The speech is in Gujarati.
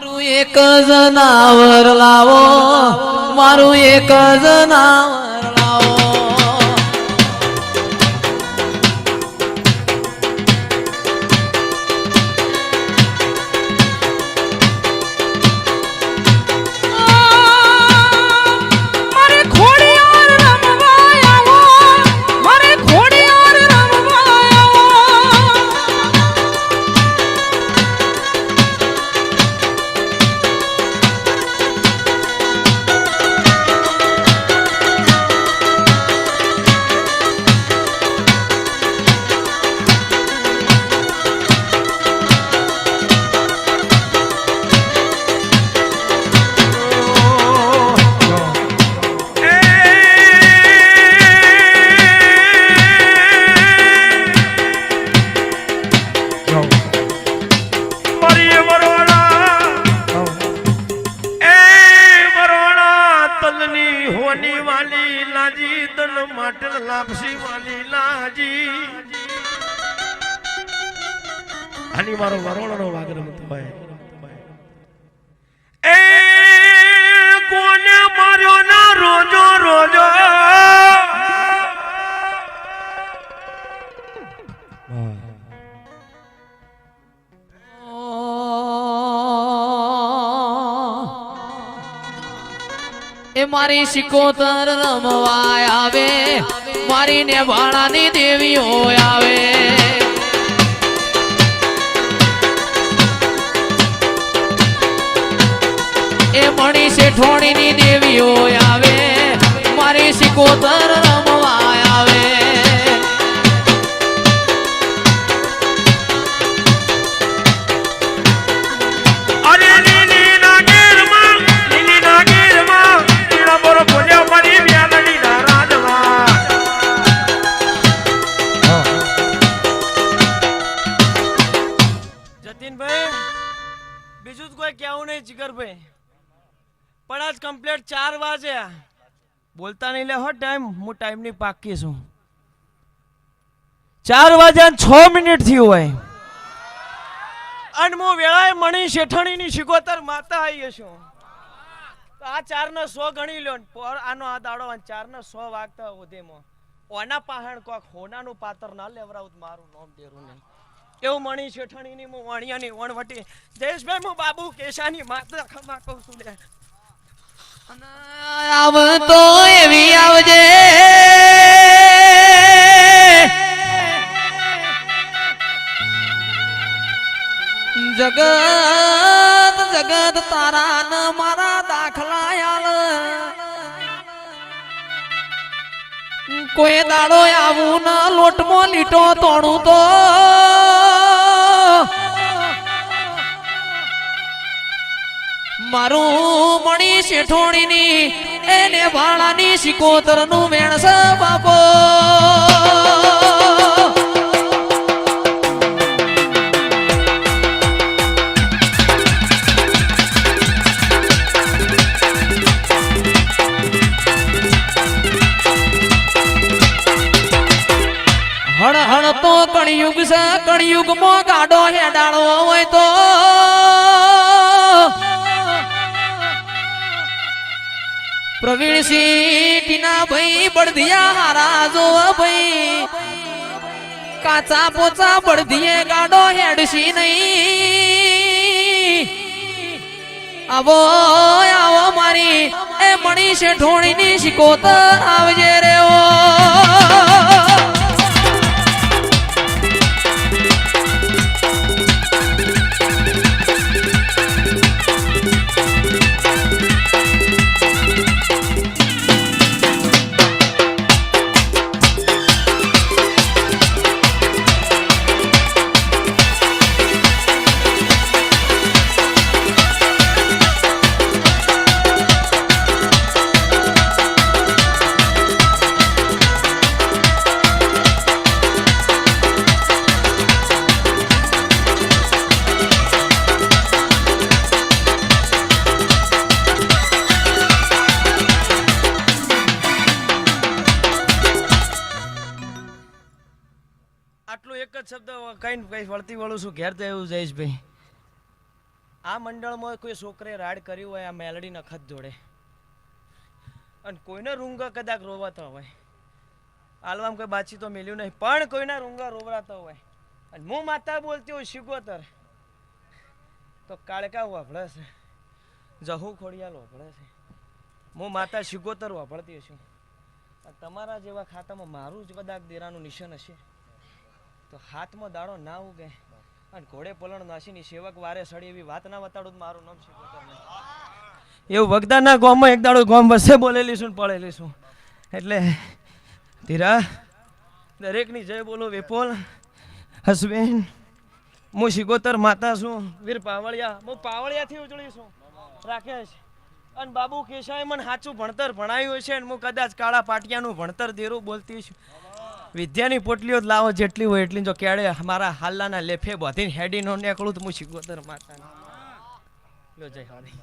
મારું એક જનાવર લાવો, મારું એક જનાવર લાવો. આની મારો વરોણનો વાગર મત હોય. એ કોને માર્યો ના રોજો રોજો એ મારી શિકોતર રમવા આવે, મારી ને ભાણાની દેવીઓ આવે. એ મણી શેઠોણીની દેવીઓ આવે, મારી શિકોતર રમવા આવે. બીજું કોઈ કેવું નહીં જીગરભાઈ, પણ આજ કમ્પ્લીટ 4 વાગે બોલતા નહીં લે હો ટાઈમ, હું ટાઈમ ની પાકી છું. 4 વાગ્યા 6 મિનિટ થી હોય અને હું વેળાએ મણી શેઠાણીની શિકોતર માતા આવી છું. તો આ 4 ને 100 ગણી લ્યો, આનો આ દાડો 4 ને 100 વાગતા ઉધેમાં ઓના પાહણ કોક હોનાનું પાત્ર ના લેવરાવું મારું નામ દેરું નહીં. એવું મણી શેઠાણીની હું વાણિયાની વણવટી જયેશભાઈ હું બાબુ કેશાની માતા ખમા કહું છું લે. આવ તો એવી આવજે જગત જગત તારા ન મારા દાખલા આલ. કોઈ દાડો આવું ન લોટમાં લીટો તોડું તો મારું મણી શેઠોણીની એને ભાણાની શિકોતર નું વેણસ બાપો. હણ હણ તો કળિયુગ છે, કળિયુગમાં ગાડો હેડાળો હોય તો પ્રવીણસિંહ ટીના ભાઈ બળદિયા હારા જો ભાઈ, કાચા પોચા બળદિયે ગાડો હેડસી નહીં. આવો આવો મારી એ મણી શેઠોણીની શિકોતર આવજે રે ઓ. આટલું એક જ શબ્દ કઈ વળતી વળું છું ઘેર તો એવું જઈશ ભાઈ. આ મંડળમાં કોઈ છોકરે રાડ કર્યું હોય આ મેલડી નખત જોડે અને કોઈને રૂંગા કદાચ રોવાતા હોય આલવામ કોઈ બાચી તો મેલ્યું નહીં પણ કોઈના રૂંગા રોવરાતા હોય અને હું માતા બોલતી હોય શિકોતર તો કાળકા વાપડે છે જહુ ખોડિયાલ વાપડે છે હું માતા શિકોતર વાપરતી છું તમારા જેવા ખાતામાં મારું જ કદાચ દેરાનું નિશાન હશે તો હાથમાં દાડો ના ઉગે અને ઘોડે પલણ નાસીની સેવક વારે સડી એવી વાત ના વતાડું મારું નામ શિકોતર નહીં એવું વગદાના ગામમાં એક દાડો ગામ વસે બોલેલી છું ને પડેલી છું એટલે ધીરા દરેકની જય બોલો વિપુલ હસબેન હું શિકોતર માતા છું વીર પાવળિયા હું પાવળિયાથી ઉજળી છું રાકેશ અને બાબુ કેશાએ મને સાચું ભણતર ભણાવ્યું છે અને હું કદાચ કાળા પાટિયાનું ભણતર દેરું બોલતી છું વિદ્યાની પોટલીઓ જ લાવો જેટલી હોય એટલી જો કેળે મારા હાલ્લાના લેફે બધીને હેડી નો નીકળું તો હું શિકોતર માતા લો જય હારી